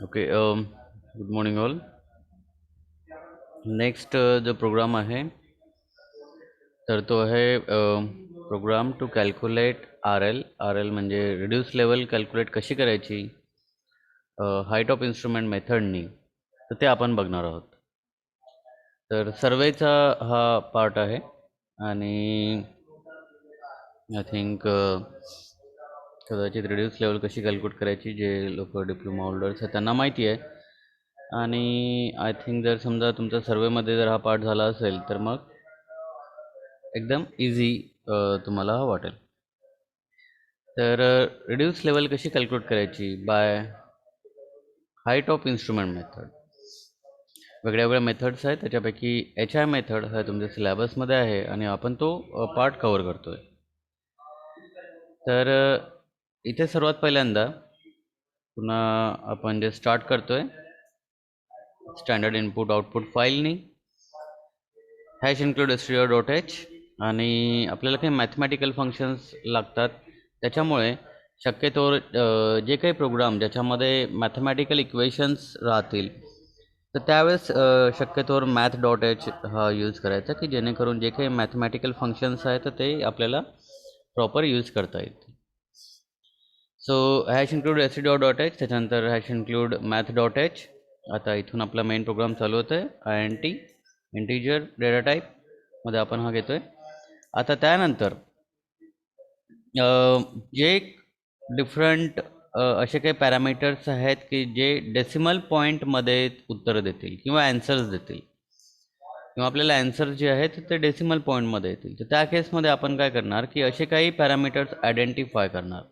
Okay. Good morning all. Next जो program आहे तर तो आहे program to calculate R L म्हणजे रिड्यूस लेवल कॅल्क्युलेट कशी करायची हाईट ऑफ इन्स्ट्रुमेंट मेथडनी, तर ते आपण बघणार आहोत. तर सर्वेचा हा पार्ट आहे आणि आय थिंक कदाचित रिड्यूस लेवल कशी कॅल्क्युलेट करायची जे लोक डिप्लोमा होल्डर्स आहेत त्यांना माहिती आहे. आणि आय थिंक जर समजा तुमचा सर्वेमध्ये जर हा पार्ट झाला असेल तर मग एकदम इझी तुम्हाला हा वाटेल. तर रिड्यूस लेवल कशी कॅल्क्युलेट करायची by height of instrument method. वेगळ्या वेगळ्या मेथड्स आहेत, त्याच्यापैकी HI मेथड हा तुमच्या सिलेबसमध्ये आहे आणि आपण तो पार्ट कव्हर करतोय. तर इथे सर्वात पहिल्यांदा पुन्हा आपण जे स्टार्ट करतोय स्टँडर्ड इनपुट आउटपुट फाईलनी हॅश इन्क्लूड stdio.h आणि आपल्याला काही मॅथमॅटिकल फंक्शन्स लागतात. त्याच्यामुळे शक्यतोवर जे काही प्रोग्राम ज्याच्यामध्ये मॅथमॅटिकल इक्वेशन्स राहतील तर त्यावेळेस शक्यतोवर math.h हा यूज करायचा की जेणेकरून जे काही मॅथमॅटिकल फंक्शन्स आहेत तर ते आपल्याला प्रॉपर यूज करता येतील. सो हॅश इन्क्लूड stdio.h त्याच्यानंतर हॅश इन्क्लूड math.h. आता इथून आपला मेन प्रोग्राम चालू होत आहे INT इंटिजर डेटा टाईप मध्ये आपण हा घेतोय. आता त्यानंतर जे डिफरंट असे काही पॅरामीटर्स आहेत की जे डेसिमल पॉईंटमध्ये उत्तर देतील किंवा ॲन्सर्स देतील. किंवा आपल्याला ॲन्सर जे आहेत ते डेसिमल पॉईंटमध्ये येतील. तर त्या केसमध्ये आपण काय करणार की असे काही पॅरामीटर्स आयडेंटिफाय करणार,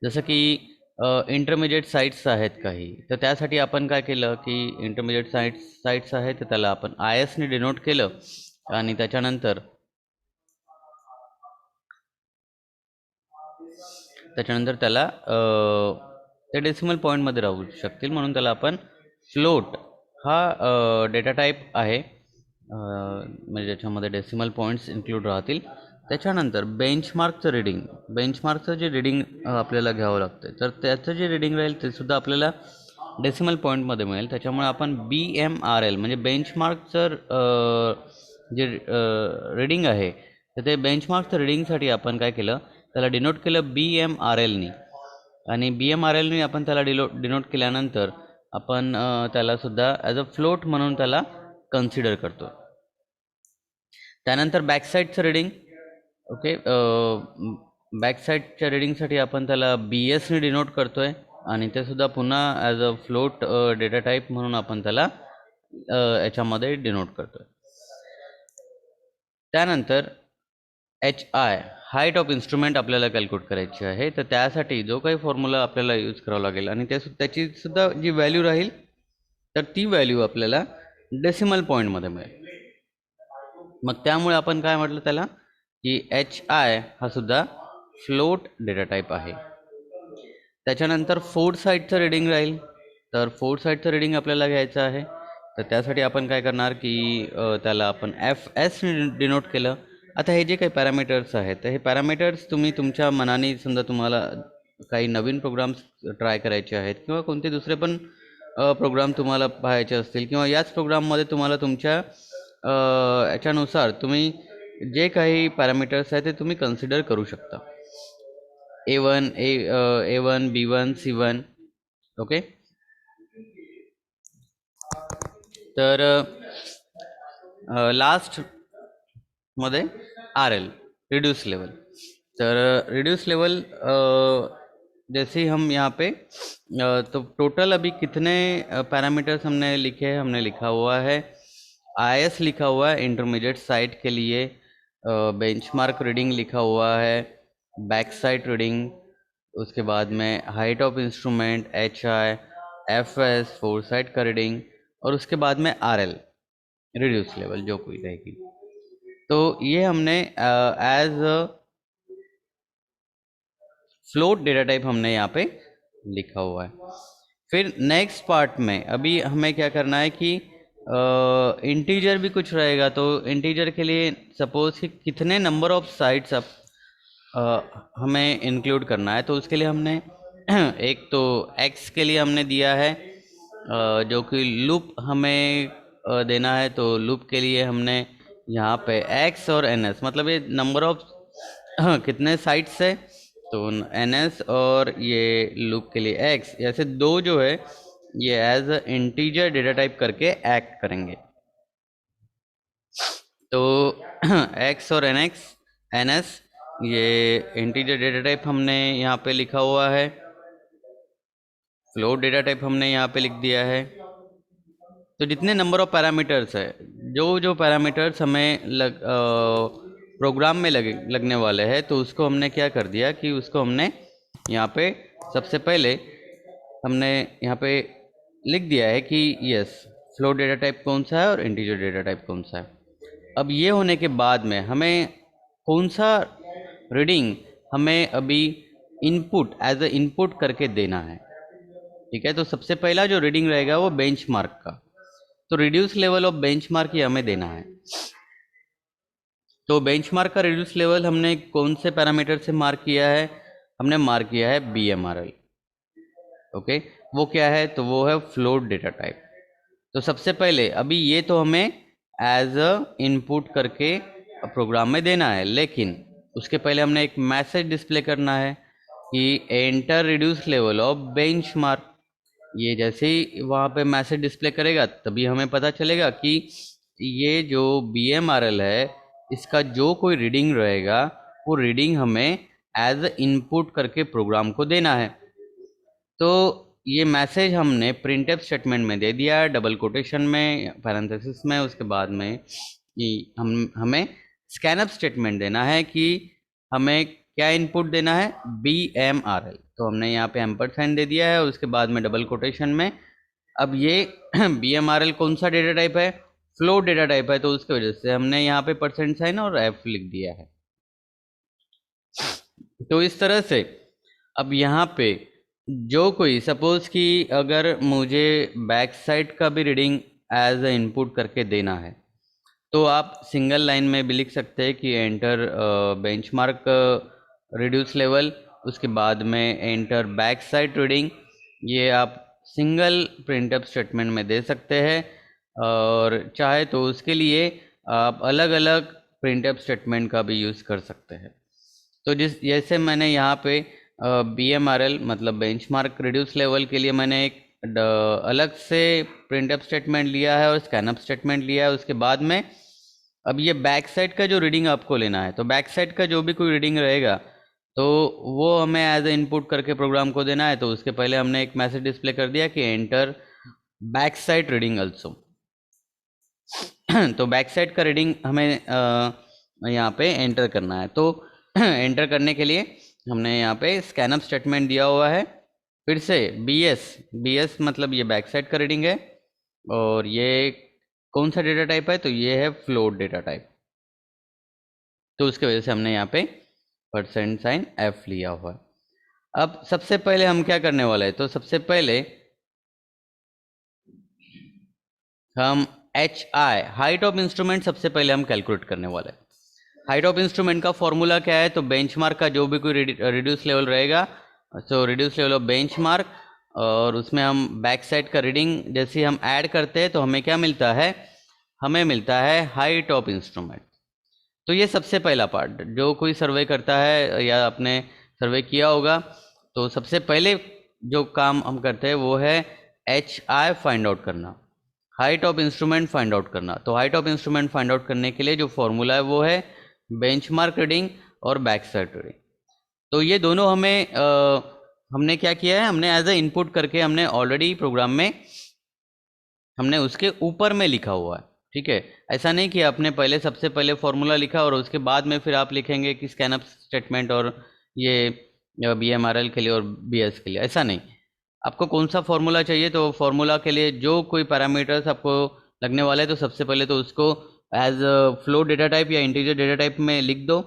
जसं की इंटरमिजिएट साईट्स आहेत काही. तर त्यासाठी आपण काय केलं की इंटरमिजिएट साईट्स आहेत तर त्याला आपण आय एसने डिनोट केलं आणि त्याच्यानंतर त्याला ते डेसिमल पॉईंटमध्ये राहू शकतील, म्हणून त्याला आपण फ्लोट हा डेटा टाईप आहे, म्हणजे ज्याच्यामध्ये डेसिमल पॉईंट्स इन्क्लूड राहतील. त्याच्यानंतर बेंचमार्कचं जे रीडिंग आपल्याला घ्यावं लागतं, तर त्याचं जे रीडिंग राहील ते सुद्धा आपल्याला डेसिमल पॉईंटमध्ये मिळेल. त्याच्यामुळे आपण BMRL म्हणजे बेंचमार्कचं जे रीडिंग आहे, तर ते बेंचमार्कचं रीडिंगसाठी आपण काय केलं, त्याला डिनोट केलं BMRLनी. आणि BMRLनी आपण त्याला डिनोट केल्यानंतर आपण त्याला सुद्धा ॲज अ फ्लोट म्हणून त्याला कन्सिडर करतो. त्यानंतर बॅकसाईडचं रीडिंग. ओके, बॅकसाईडच्या रीडिंगसाठी आपण त्याला BSने डिनोट करतो आहे आणि ते सुद्धा पुन्हा as a float data type म्हणून आपण त्याला याच्यामध्ये डिनोट करतो आहे. त्यानंतर HI हाईट ऑफ इन्स्ट्रुमेंट आपल्याला कॅल्क्युलेट करायची आहे. तर त्यासाठी जो काही फॉर्म्युला आपल्याला यूज करावा लागेल आणि त्याची सुद्धा जी व्हॅल्यू राहील, तर ती व्हॅल्यू आपल्याला डेसिमल पॉईंटमध्ये मिळेल. मग त्यामुळे आपण काय म्हटलं त्याला की HI हा सुद्धा फ्लोट डेटा टाईप आहे. त्याच्यानंतर फोर्थ साईडचं रीडिंग राहील. तर फोर्थ साईडचं रीडिंग आपल्याला घ्यायचं आहे. तर त्यासाठी आपण काय करणार की त्याला आपण FS डिनोट केलं. आता हे जे काही पॅरामीटर्स आहेत, तर हे पॅरामीटर्स तुम्ही तुमच्या मनाने, समजा तुम्हाला काही नवीन प्रोग्राम्स ट्राय करायचे आहेत किंवा कोणते दुसरे पण प्रोग्राम तुम्हाला पाहायचे असतील किंवा याच प्रोग्राममध्ये तुम्हाला तुमच्या याच्यानुसार तुम्ही जे काही पॅरामीटर्स आहेत ते तुम्ही कन्सिडर करू शकता. A1 B1 C1. ओके, तर लास्टमध्ये RL रिड्यूस लेवल. तर रिड्यूस लेवल जैसे ही हम यहाँ पे तो टोटल अभी कितने पैरामीटर्स हमने लिखे हैं, हमने लिखा हुआ है IS लिखा हुआ है इंटरमीडिएट साइट के लिए, बेंचमार्क रीडिंग लिखा हुआ है, बैक साइड रीडिंग, उसके बाद में height of instrument HI, FS four side का रीडिंग, और उसके बाद में RL रिड्यूस लेवल जो कोई रहेगी. तो ये हमने एज फ्लोट डेटा टाइप हमने यहाँ पे लिखा हुआ है. फिर नेक्स्ट पार्ट में अभी हमें क्या करना है कि इंटीजर भी कुछ रहेगा. तो इंटीजर के लिए सपोज कि कितने नंबर ऑफ साइट्स अब हमें इंक्लूड करना है, तो उसके लिए हमने एक तो x के लिए हमने दिया है जो कि लूप हमें देना है. तो लूप के लिए हमने यहाँ पे x और ns, मतलब ये नंबर ऑफ कितने साइट्स है, तो ns और ये लूप के लिए x, ऐसे दो जो है ये as a integer data type करके एक्ट करेंगे. तो x और ns ये इंटीजर डेटा टाइप हमने यहाँ पे लिखा हुआ है, फ्लोट डेटा टाइप हमने यहाँ पे लिख दिया है. तो जितने नंबर ऑफ पैरामीटर्स है, जो पैरामीटर्स हमें प्रोग्राम में लगने वाले हैं, तो उसको हमने क्या कर दिया कि उसको हमने यहाँ पे सबसे पहले हमने यहाँ पे लिख दिया है कि यस फ्लोट डेटा टाइप कौन सा है और इंटीजर डेटा टाइप कौन सा है. अब ये होने के बाद में हमें कौन सा रीडिंग हमें अभी इनपुट एज अ इनपुट करके देना है. ठीक है, तो सबसे पहला जो रीडिंग रहेगा वो बेंचमार्क का. तो रिड्यूस लेवल ऑफ बेंचमार्क ही हमें देना है. तो बेंचमार्क का रिड्यूस लेवल हमने कौन से पैरामीटर से मार्क किया है, हमने मार्क किया है BMRL. ओके, वो क्या है, तो वो है फ्लोट डेटा टाइप. तो सबसे पहले अभी ये तो हमें एज अ इनपुट करके प्रोग्राम में देना है, लेकिन उसके पहले हमने एक मैसेज डिस्प्ले करना है कि enter reduce level of benchmark. ये जैसे ही वहाँ पे मैसेज डिस्प्ले करेगा तभी हमें पता चलेगा कि ये जो BMRL है इसका जो कोई रीडिंग रहेगा वो रीडिंग हमें एज अ इनपुट करके प्रोग्राम को देना है. तो ये मैसेज हमने प्रिंटफ स्टेटमेंट में दे दिया डबल कोटेशन में पैरेंथेसिस में, उसके बाद में कि हमें स्कैनअप स्टेटमेंट देना है कि हमें क्या इनपुट देना है, BMRL। तो हमने यहाँ पे एम्परसाइन दे दिया है, उसके बाद में डबल कोटेशन में। अब ये BMRL कौन सा डेटा टाइप है, फ्लोट डेटा टाइप है, तो उसकी वजह से हमने यहाँ पे परसेंट साइन और F लिख दिया है। तो इस तरह से अब यहाँ पे जो कोई सपोज कि अगर मुझे बैक साइड का भी रीडिंग एज ए इनपुट करके देना है, तो आप सिंगल लाइन में भी लिख सकते हैं कि एंटर बेंचमार्क रिड्यूस लेवल, उसके बाद में एंटर बैक साइड रीडिंग। ये आप सिंगल प्रिंटअप स्टेटमेंट में दे सकते हैं, और चाहे तो उसके लिए आप अलग अलग प्रिंटअप स्टेटमेंट का भी यूज़ कर सकते हैं। तो जैसे मैंने यहाँ पे BMRL मतलब बेंचमार्क रिड्यूस लेवल के लिए मैंने एक अलग से प्रिंटअप स्टेटमेंट लिया है और स्कैनअप स्टेटमेंट लिया है। उसके बाद में अब ये बैक साइड का जो रीडिंग आपको लेना है, तो बैक साइड का जो भी कोई रीडिंग रहेगा तो वो हमें एज ए इनपुट करके प्रोग्राम को देना है। तो उसके पहले हमने एक मैसेज डिस्प्ले कर दिया कि enter back side reading also. तो बैक साइड का रीडिंग हमें यहाँ पे एंटर करना है। तो एंटर करने के लिए हमने यहाँ पे स्कैनअप स्टेटमेंट दिया हुआ है। फिर से BS मतलब ये बैक साइड का रीडिंग है, और ये कौन सा डेटा टाइप है, तो ये है फ्लोट डेटा टाइप। तो उसके वजह से हमने यहाँ पे परसेंट साइन F लिया हुआ है। अब सबसे पहले हम क्या करने वाले हैं, तो सबसे पहले हम HI हाइट ऑफ इंस्ट्रूमेंट सबसे पहले हम कैलकुलेट करने वाले हैं। हाइट ऑफ इंस्ट्रूमेंट का फॉर्मूला क्या है, तो बेंचमार्क का जो भी कोई रिड्यूस लेवल रहेगा, सो रिड्यूस लेवल ऑफ बेंचमार्क, और उसमें हम बैक साइड का रीडिंग जैसे हम ऐड करते हैं तो हमें क्या मिलता है, हमें मिलता है हाइट ऑफ इंस्ट्रूमेंट। तो ये सबसे पहला पार्ट जो कोई सर्वे करता है या आपने सर्वे किया होगा, तो सबसे पहले जो काम हम करते हैं वो है HI फाइंड आउट करना, height of instrument find out करना। तो height of instrument find out करने के लिए जो फॉर्मूला है वो है बेंचमार्क रीडिंग और बैक साइड रीडिंग। तो ये दोनों हमें हमने क्या किया है, हमने एज ए इनपुट करके हमने ऑलरेडी प्रोग्राम में हमने उसके ऊपर में लिखा हुआ है। ठीक है, ऐसा नहीं कि आपने पहले सबसे पहले फॉर्मूला लिखा और उसके बाद में फिर आप लिखेंगे कि स्कैनअप स्टेटमेंट और ये BMRL के लिए और BS के लिए, ऐसा नहीं। आपको कौन सा फॉर्मूला चाहिए, तो फॉर्मूला के लिए जो कोई पैरामीटर्स आपको लगने वाले हैं, तो सबसे पहले तो उसको एज फ्लोट डेटा टाइप या इंटीजर डेटा टाइप में लिख दो।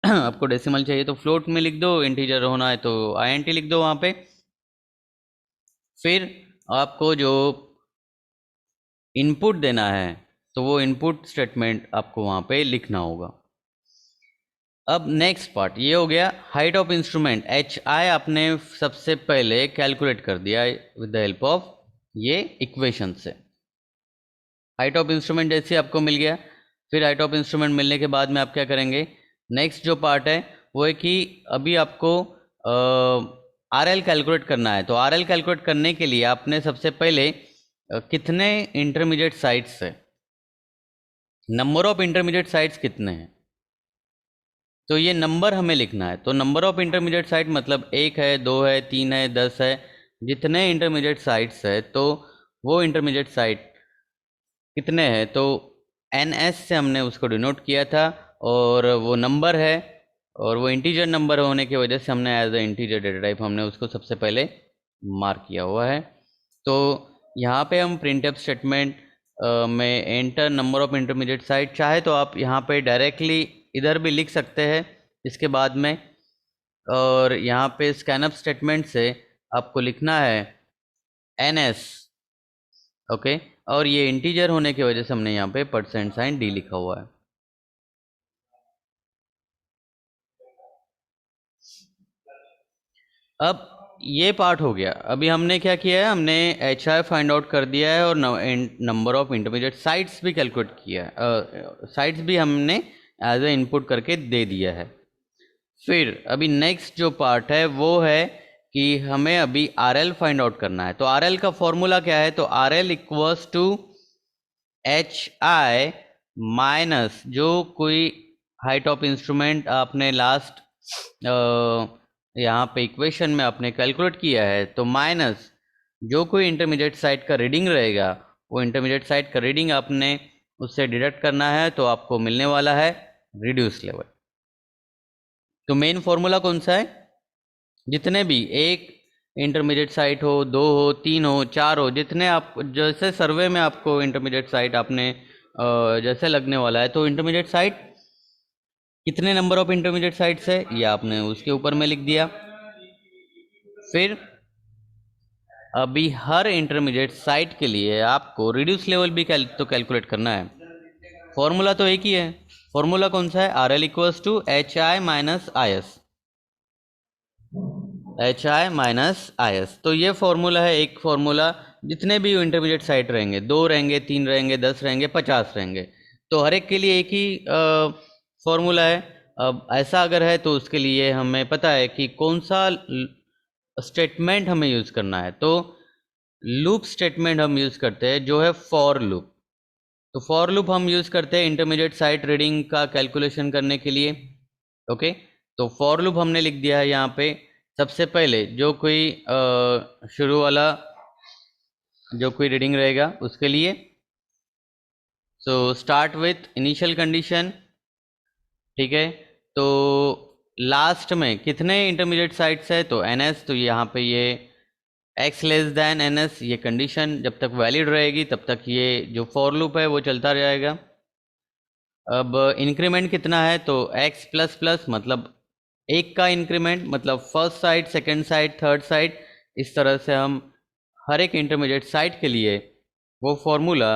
आपको डेसिमल चाहिए तो फ्लोट में लिख दो, इंटीजर होना है तो INT लिख दो वहाँ पे। फिर आपको जो इनपुट देना है तो वो इनपुट स्टेटमेंट आपको वहाँ पे लिखना होगा। अब नेक्स्ट पार्ट ये हो गया हाइट ऑफ इंस्ट्रूमेंट, HI आपने सबसे पहले कैलकुलेट कर दिया विद द हेल्प ऑफ ये इक्वेशन से। हाइट ऑफ इंस्ट्रूमेंट जैसे आपको मिल गया, फिर हाइट ऑफ इंस्ट्रूमेंट मिलने के बाद में आप क्या करेंगे, नेक्स्ट जो पार्ट है वो है कि अभी आपको RL कैलकुलेट करना है। तो RL कैलकुलेट करने के लिए आपने सबसे पहले कितने इंटरमीडिएट साइट्स है, नंबर ऑफ इंटरमीडिएट साइट्स कितने हैं, तो ये नंबर हमें लिखना है। तो नंबर ऑफ इंटरमीडिएट साइट मतलब 1 है, 2 है, 3 है, 10 है, जितने इंटरमीडिएट साइट्स है तो वो इंटरमीडिएट साइट कितने हैं, तो NS से हमने उसको डिनोट किया था, और वो नंबर है, और वो इंटीजर नंबर होने की वजह से हमने as a integer data type हमने उसको सबसे पहले मार्क किया हुआ है। तो यहाँ पे हम प्रिंटअप स्टेटमेंट में enter number of intermediate site, चाहे तो आप यहाँ पे डायरेक्टली इधर भी लिख सकते हैं इसके बाद में, और यहाँ पे स्कैनअप स्टेटमेंट से आपको लिखना है NS। ओके, और ये इंटीजर होने की वजह से हमने यहाँ पे परसेंट साइन D लिखा हुआ है। अब ये पार्ट हो गया। अभी हमने क्या किया है, हमने HI फाइंड आउट कर दिया है और नंबर ऑफ इंटरमीडिएट साइट्स भी कैलकुलेट किया है, साइट्स भी हमने एज ए इनपुट करके दे दिया है। फिर अभी नेक्स्ट जो पार्ट है वो है कि हमें अभी RL फाइंड आउट करना है। तो RL का फॉर्मूला क्या है, तो RL equals to HI minus जो कोई हाइट ऑफ इंस्ट्रूमेंट आपने लास्ट यहाँ पे इक्वेशन में आपने कैलकुलेट किया है, तो माइनस जो कोई इंटरमीडिएट साइट का रीडिंग रहेगा वो इंटरमीडिएट साइट का रीडिंग आपने उससे डिडक्ट करना है, तो आपको मिलने वाला है रिड्यूस लेवल। तो मेन फॉर्मूला कौन सा है? जितने भी एक इंटरमीडिएट साइट हो, दो हो, तीन हो, चार हो, जितने आप जैसे सर्वे में आपको इंटरमीडिएट साइट आपने जैसे लगने वाला है, तो इंटरमीडिएट साइट कितने नंबर ऑफ इंटरमीडिएट साइट्स है ये आपने उसके ऊपर में लिख दिया। फिर अभी हर इंटरमीडिएट साइट के लिए आपको रिड्यूस लेवल भी कैलकुलेट करना है। फॉर्मूला तो एक ही है। फॉर्मूला कौन सा है? R L equals to H I minus I S, H I minus I S. तो ये फॉर्मूला है, एक फॉर्मूला जितने भी इंटरमीडिएट साइट रहेंगे, 2 रहेंगे, 3 रहेंगे, 10 रहेंगे, 50 रहेंगे, तो हर एक के लिए एक ही फॉर्मूला है। अब ऐसा अगर है तो उसके लिए हमें पता है कि कौन सा स्टेटमेंट हमें यूज़ करना है। तो लूप स्टेटमेंट हम यूज़ करते हैं जो है फॉर लूप। तो फॉर लूप हम यूज़ करते हैं इंटरमीडिएट साइट रीडिंग का कैलकुलेशन करने के लिए। ओके, तो फॉर लूप हमने लिख दिया है यहाँ पे। सबसे पहले जो कोई शुरू वाला जो कोई रीडिंग रहेगा उसके लिए, so start with initial condition. ठीक है, तो लास्ट में कितने इंटरमीडिएट साइट्स है? तो एन एस, तो यहाँ पे ये x less than N S, ये कंडीशन जब तक वैलिड रहेगी तब तक ये जो फॉर लूप है वो चलता रहेगा। अब इंक्रीमेंट कितना है? तो एक्स प्लस प्लस, मतलब एक का इंक्रीमेंट, मतलब first side, second side, third side, इस तरह से हम हर एक इंटरमीडिएट साइट के लिए वो फॉर्मूला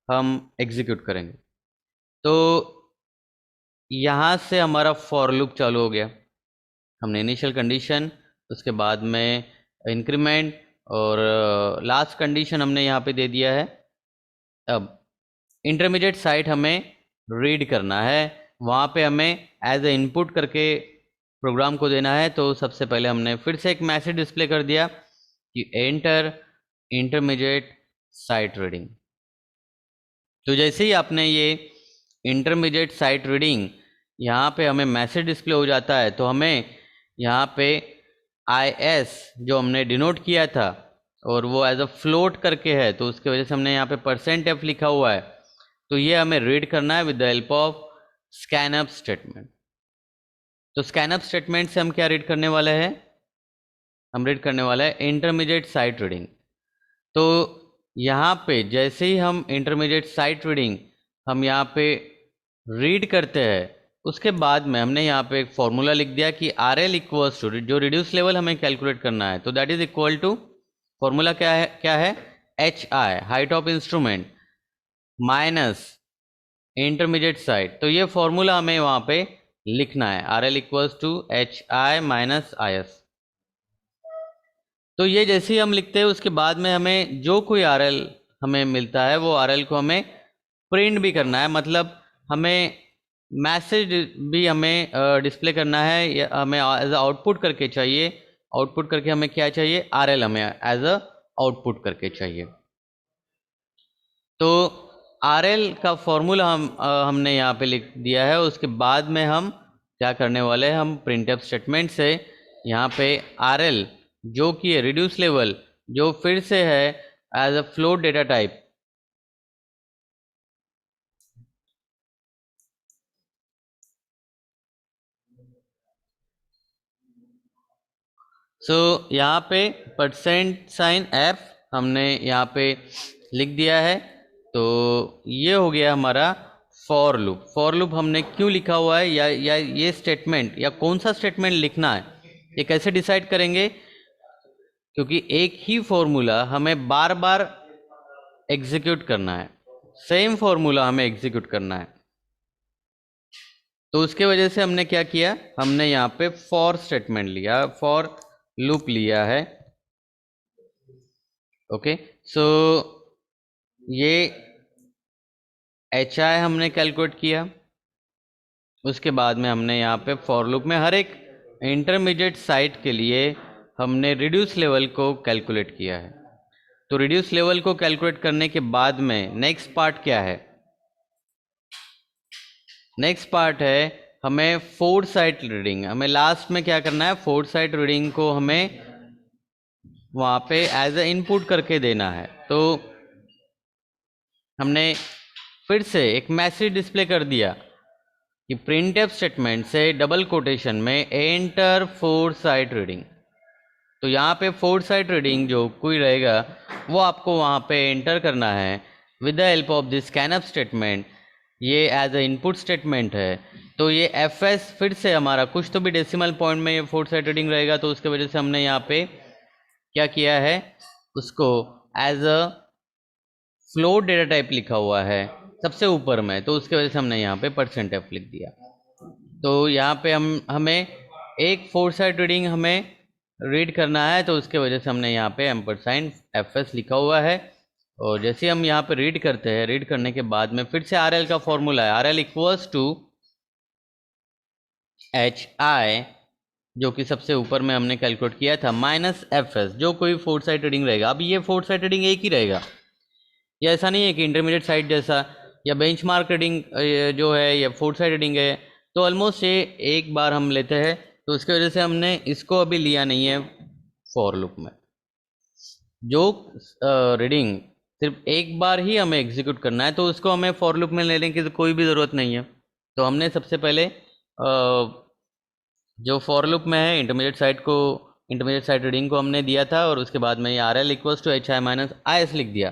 हम एग्जीक्यूट करेंगे। तो यहाँ से हमारा फॉर लूप चालू हो गया। हमने इनिशियल कंडीशन, उसके बाद में इंक्रीमेंट, और लास्ट कंडीशन हमने यहाँ पे दे दिया है। अब इंटरमीडिएट साइट हमें रीड करना है, वहाँ पे हमें एज ए इनपुट करके प्रोग्राम को देना है। तो सबसे पहले हमने फिर से एक मैसेज डिस्प्ले कर दिया कि एंटर इंटरमीडिएट साइट रीडिंग। तो जैसे ही आपने ये इंटरमीडिएट साइट रीडिंग यहाँ पे हमें मैसेज डिस्प्ले हो जाता है, तो हमें यहाँ पे आई एस जो हमने डिनोट किया था और वो एज अ फ्लोट करके है, तो उसकी वजह से हमने यहाँ पे %f लिखा हुआ है, तो ये हमें रीड करना है with the help of scanf statement. तो स्कैनअप स्टेटमेंट से हम क्या रीड करने वाले हैं? हम रीड करने वाला है इंटरमीडिएट साइट रीडिंग। तो यहाँ पे जैसे ही हम इंटरमीडिएट साइट रीडिंग हम यहाँ पे रीड करते हैं, उसके बाद में हमने यहाँ पे एक फॉर्मूला लिख दिया कि आर एल इक्वल्स टू, जो रिड्यूस लेवल हमें कैलकुलेट करना है, तो that is equal to, formula क्या है? H I, height of instrument, minus intermediate sight. तो ये फॉर्मूला हमें वहाँ पे लिखना है, R L equals to H I minus I S. तो ये जैसे ही हम लिखते हैं उसके बाद में हमें जो कोई आर एल हमें मिलता है वो आर एल को हमें प्रिंट भी करना है, मतलब हमें मैसेज भी हमें डिस्प्ले करना है, या हमें एज अ आउटपुट करके चाहिए। आउटपुट करके हमें क्या चाहिए? आर एल हमें एज अ आउटपुट करके चाहिए। तो आर एल का फॉर्मूला हमने यहाँ पे लिख दिया है। उसके बाद में हम क्या करने वाले हैं? हम प्रिंटफ स्टेटमेंट से यहाँ पे आर एल जो कि है रिड्यूस लेवल, जो फिर से है as a float data type, so यहाँ पे %f हमने यहाँ पे लिख दिया है। तो ये हो गया हमारा फॉर लूप। फॉर लूप हमने क्यों लिखा हुआ है, या ये स्टेटमेंट या कौन सा स्टेटमेंट लिखना है, ये कैसे डिसाइड करेंगे? क्योंकि एक ही फॉर्मूला हमें बार बार एग्जीक्यूट करना है, सेम फॉर्मूला हमें एग्जीक्यूट करना है। तो उसके वजह से हमने क्या किया? हमने यहाँ पे फॉर स्टेटमेंट लिया, फॉर लूप लिया है। ओके, सो ये एच आई हमने कैलकुलेट किया। उसके बाद में हमने यहाँ पे फॉर लूप में हर एक इंटरमीडिएट साइट के लिए हमने रिड्यूस लेवल को कैलकुलेट किया है। तो रिड्यूस लेवल को कैलकुलेट करने के बाद में नेक्स्ट पार्ट क्या है? नेक्स्ट पार्ट है हमें फोर्थ साइट रीडिंग। हमें लास्ट में क्या करना है? फोर्थ साइट रीडिंग को हमें वहाँ पे एज ए इनपुट करके देना है। तो हमने फिर से एक मैसेज डिस्प्ले कर दिया कि प्रिंटफ स्टेटमेंट से डबल कोटेशन में एंटर फोर साइट रीडिंग। तो यहाँ पे फोर साइट रीडिंग जो कोई रहेगा वो आपको वहाँ पे एंटर करना है with the help of this scanf statement. ये एज अ इनपुट स्टेटमेंट है। तो ये एफ एस फिर से हमारा कुछ तो भी डेसिमल पॉइंट में ये फोर साइट रीडिंग रहेगा, तो उसके वजह से हमने यहाँ पे क्या किया है, उसको as a float data type लिखा हुआ है सबसे ऊपर में, तो उसके वजह से हमने यहाँ पे परसेंट एफ लिख दिया। तो यहाँ पे हमें एक फोर साइड रीडिंग हमें रीड करना है, तो उसके वजह से हमने यहाँ पे एम्परसाइन एफ एस लिखा हुआ है। और जैसे हम यहाँ पे रीड करते हैं, रीड करने के बाद में फिर से आर एल का फॉर्मूला है, R L equals to H I, जो कि सबसे ऊपर में हमने कैलकुलेट किया था, माइनस एफ एस, जो कोई फोर साइड रीडिंग रहेगा। अब ये फोर साइड रीडिंग एक ही रहेगा, या ऐसा नहीं है कि इंटरमीडिएट साइड जैसा या बेंचमार्क रीडिंग जो है या फोर साइड रीडिंग है। तो ऑलमोस्ट ये एक बार हम लेते हैं, तो उसकी वजह से हमने इसको अभी लिया नहीं है फॉर लूप में। जो रीडिंग सिर्फ एक बार ही हमें एग्जीक्यूट करना है, तो उसको हमें फॉर लूप में लेने की तो कोई भी ज़रूरत नहीं है। तो हमने सबसे पहले जो फॉर लूप में है इंटरमीडिएट साइड रीडिंग को हमने दिया था, और उसके बाद में ये R L equals to H I minus I S लिख दिया।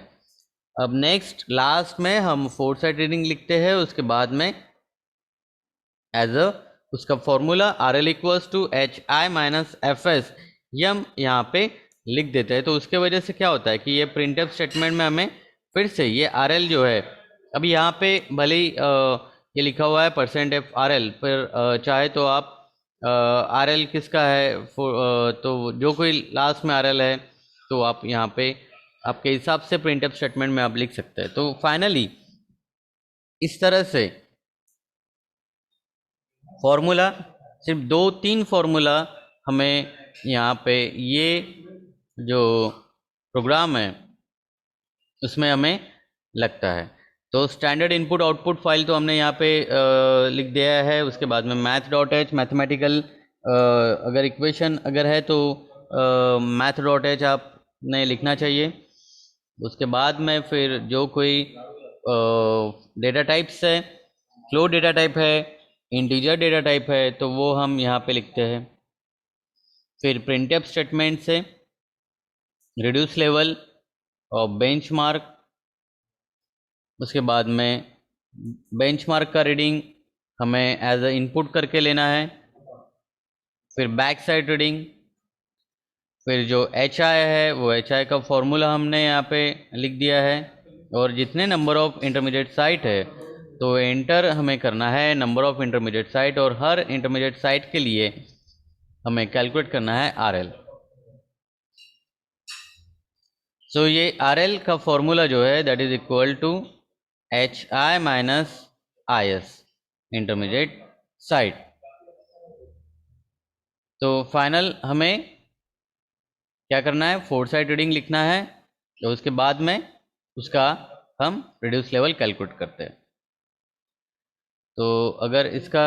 अब नेक्स्ट लास्ट में हम फोर साइड रीडिंग लिखते हैं, उसके बाद में एज अ उसका formula R L equals to H I minus F S ये हम यहाँ पे लिख देते हैं। तो उसके वजह से क्या होता है कि ये प्रिंटफ स्टेटमेंट में हमें फिर से ये आर एल जो है, अभी यहाँ पे भले ही ये लिखा हुआ है परसेंट एफ आर एल, पर चाहे तो आप आर एल किसका है तो जो कोई लास्ट में आर एल है, तो आप यहाँ पे आपके हिसाब से प्रिंटफ स्टेटमेंट में आप लिख सकते हैं। तो फाइनली इस तरह से फॉर्मूला, सिर्फ दो तीन फॉर्मूला हमें यहाँ पे ये जो प्रोग्राम है उसमें हमें लगता है। तो स्टैंडर्ड इनपुट आउटपुट फाइल तो हमने यहाँ पे लिख दिया है। उसके बाद में मैथ डॉट एच मैथमेटिकल, अगर इक्वेशन अगर है तो मैथ डॉट एच आपने लिखना चाहिए। उसके बाद में फिर जो कोई डेटा टाइप्स है, फ्लोट डेटा टाइप है, इंटीजर डेटा टाइप है, तो वो हम यहाँ पे लिखते हैं। फिर प्रिंटफ स्टेटमेंट से रिड्यूस लेवल और बेंचमार्क, उसके बाद में बेंचमार्क का रीडिंग हमें एज अ इनपुट करके लेना है। फिर बैक साइड रीडिंग, फिर जो एच आई है वो एच आई का फॉर्मूला हमने यहाँ पे लिख दिया है। और जितने नंबर ऑफ इंटरमीडिएट साइट है तो एंटर हमें करना है नंबर ऑफ इंटरमीडिएट साइट, और हर इंटरमीडिएट साइट के लिए हमें कैलकुलेट करना है आर एल। सो ये आर एल का फॉर्मूला जो है that is equal to H I minus I S intermediate sight. तो फाइनल हमें क्या करना है, फोर साइड रीडिंग लिखना है, तो उसके बाद में उसका हम रिड्यूस लेवल कैलकुलेट करते हैं। तो अगर इसका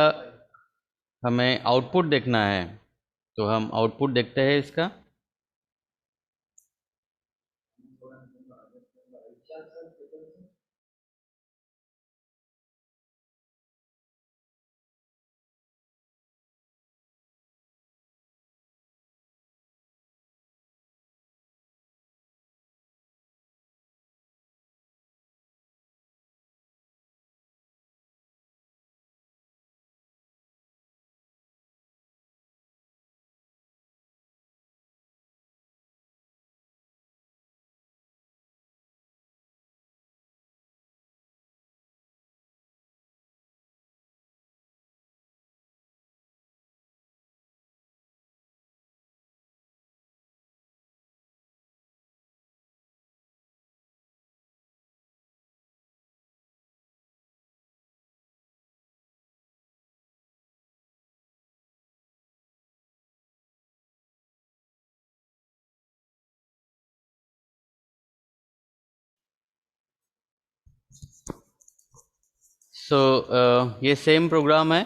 हमें आउटपुट देखना है तो हम आउटपुट देखते हैं इसका। सो ये सेम प्रोग्राम है।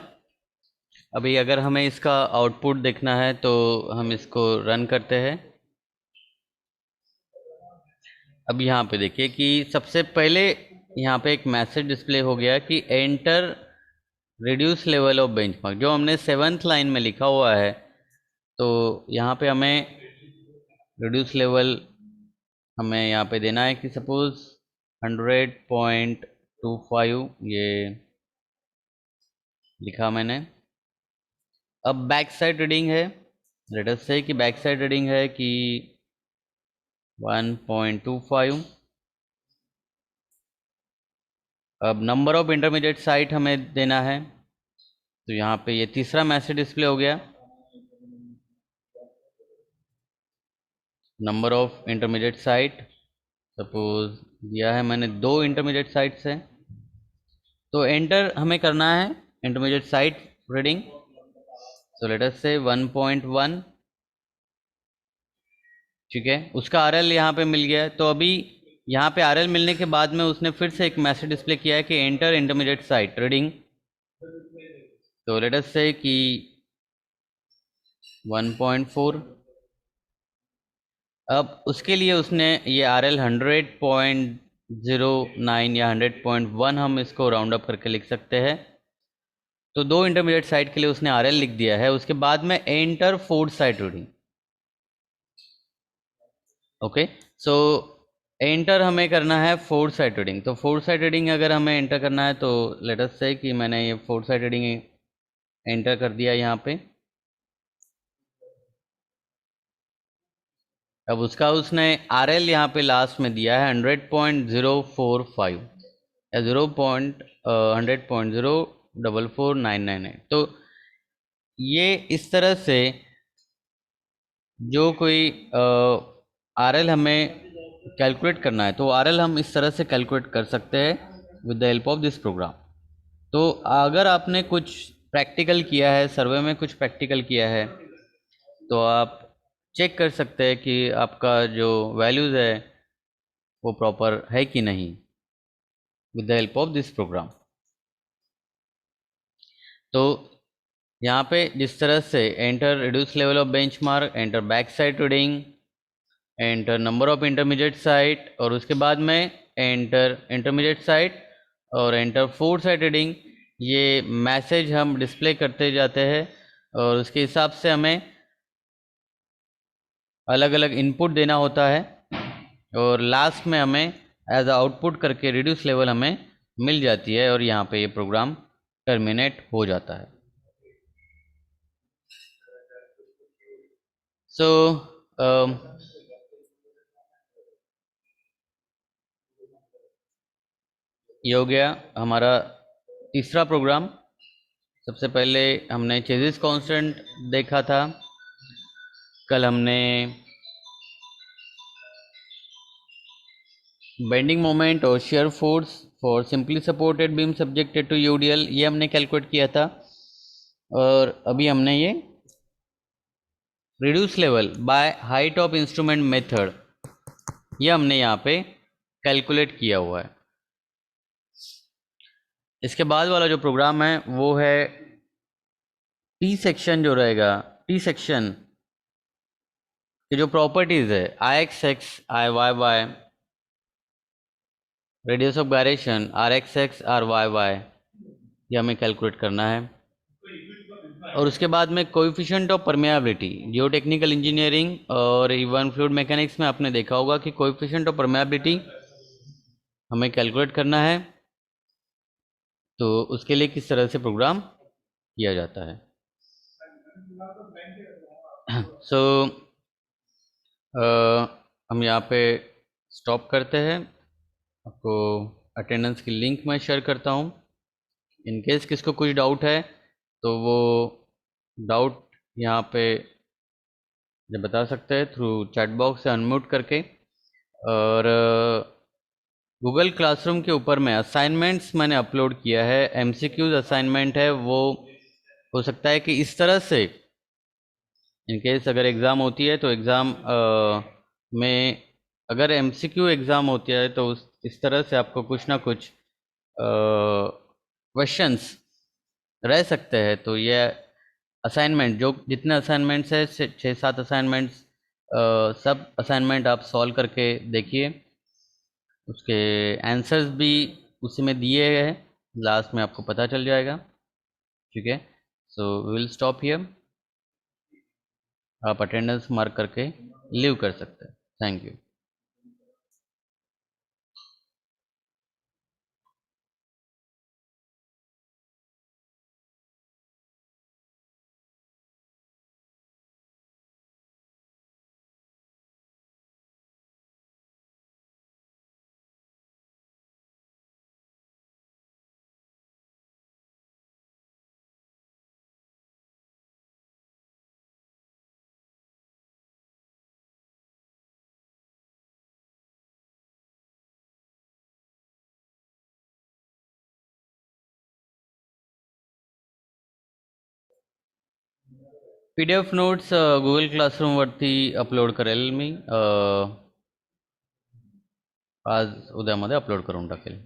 अभी अगर हमें इसका आउटपुट देखना है तो हम इसको रन करते हैं। अब यहाँ पे देखिए कि सबसे पहले यहाँ पे एक मैसेज डिस्प्ले हो गया कि enter reduce level of benchmark, जो हमने 7th लाइन में लिखा हुआ है। तो यहाँ पे हमें रिड्यूस लेवल हमें यहाँ पे देना है कि सपोज 100.25 ये लिखा मैंने। अब बैक साइड रीडिंग है, लेट अस से कि बैक साइड रीडिंग है कि 1.25। अब नंबर ऑफ इंटरमीडिएट साइट हमें देना है, तो यहाँ पे ये तीसरा मैसेज डिस्प्ले हो गया। Number of intermediate site suppose दिया है मैंने 2 इंटरमीडिएट साइट्स है, तो एंटर हमें करना है intermediate sight reading. So let us से 1.1, ठीक है। उसका आरएल यहाँ पे मिल गया है। तो अभी यहाँ पे आरएल मिलने के बाद में उसने फिर से एक मैसेज डिस्प्ले किया है कि एंटर इंटरमीडिएट साइट रीडिंग। तो लेट अस से कि 1.4। अब उसके लिए उसने ये आरएल 100.09 या 100.1 हम इसको राउंड अप करके लिख सकते हैं। तो 2 इंटरमीडिएट साइट के लिए उसने आरएल लिख दिया है। उसके बाद में enter fourth sight reading. Okay, सो एंटर हमें करना है फोर्थ साइट रीडिंग। तो फोर्थ साइट रीडिंग अगर हमें एंटर करना है तो लेट अस से कि मैंने ये फोर्थ साइट रीडिंग एंटर कर दिया यहाँ पे। अब उसका उसने आरएल यहाँ पे लास्ट में दिया है 100.045 या 100.04499। तो ये इस तरह से जो कोई आरएल हमें कैलकुलेट करना है, तो आरएल हम इस तरह से कैलकुलेट कर सकते हैं with the help of this program. तो अगर आपने कुछ प्रैक्टिकल किया है, सर्वे में कुछ प्रैक्टिकल किया है, तो आप चेक कर सकते हैं कि आपका जो वैल्यूज़ है वो प्रॉपर है कि नहीं with the help of this program. तो यहाँ पे जिस तरह से enter reduce level of benchmark, enter back side reading, enter number of intermediate sight, और उसके बाद में एंटर इंटरमीडिएट साइट और एंटर फोर्थ साइट रीडिंग, ये मैसेज हम डिस्प्ले करते जाते हैं और उसके हिसाब से हमें अलग अलग इनपुट देना होता है और लास्ट में हमें एज आउटपुट करके रिड्यूस लेवल हमें मिल जाती है और यहाँ पे ये प्रोग्राम टर्मिनेट हो जाता है। सो ये हो गया हमारा तीसरा प्रोग्राम। सबसे पहले हमने चेजिस कांस्टेंट देखा था, कल हमने बेंडिंग मोमेंट और shear force for simply supported beam subjected to UDL, ये हमने कैलकुलेट किया था। और अभी हमने ये reduce level by height of instrument method, ये हमने यहाँ पे कैलकुलेट किया हुआ है। इसके बाद वाला जो प्रोग्राम है वो है टी सेक्शन जो रहेगा। टी सेक्शन की जो प्रॉपर्टीज है I x x I y y, radius of gyration r x x r y y, ये हमें कैलकुलेट करना है। और उसके बाद में coefficient of permeability, geotechnical engineering और इवन फ्लूइड मैकेनिक्स में आपने देखा होगा कि कोएफिशिएंट ऑफ परमेबिलिटी हमें कैलकुलेट करना है। तो उसके लिए किस तरह से प्रोग्राम किया जाता है। सो हम यहाँ पे स्टॉप करते हैं। आपको अटेंडेंस की लिंक मैं शेयर करता हूँ। इन केस किसको कुछ डाउट है तो वो डाउट यहाँ पे जब बता सकते हैं थ्रू चैट बॉक्स से अनम्यूट करके। और गूगल क्लासरूम के ऊपर में असाइनमेंट्स मैंने अपलोड किया है, एमसीक्यूज असाइनमेंट है। वो हो सकता है कि इस तरह से इनकेस अगर एग्ज़ाम होती है तो एग्ज़ाम में अगर एमसीक्यू एग्ज़ाम होती है तो इस तरह से आपको कुछ ना कुछ क्वेश्चंस रह सकते हैं। तो ये असाइनमेंट जो जितने असाइनमेंट्स है 6-7 असाइनमेंट्स, सब असाइनमेंट आप सॉल्व करके देखिए। उसके आंसर्स भी उसी में दिए गए हैं, लास्ट में आपको पता चल जाएगा। ठीक है, सो विल स्टॉप हियर। आप अटेंडेंस मार्क करके लीव कर सकते हैं। Thank you. PDF notes Google क्लासरूमवरती अपलोड करेल मी, आज उद्यामध्ये अपलोड करून टाकेल।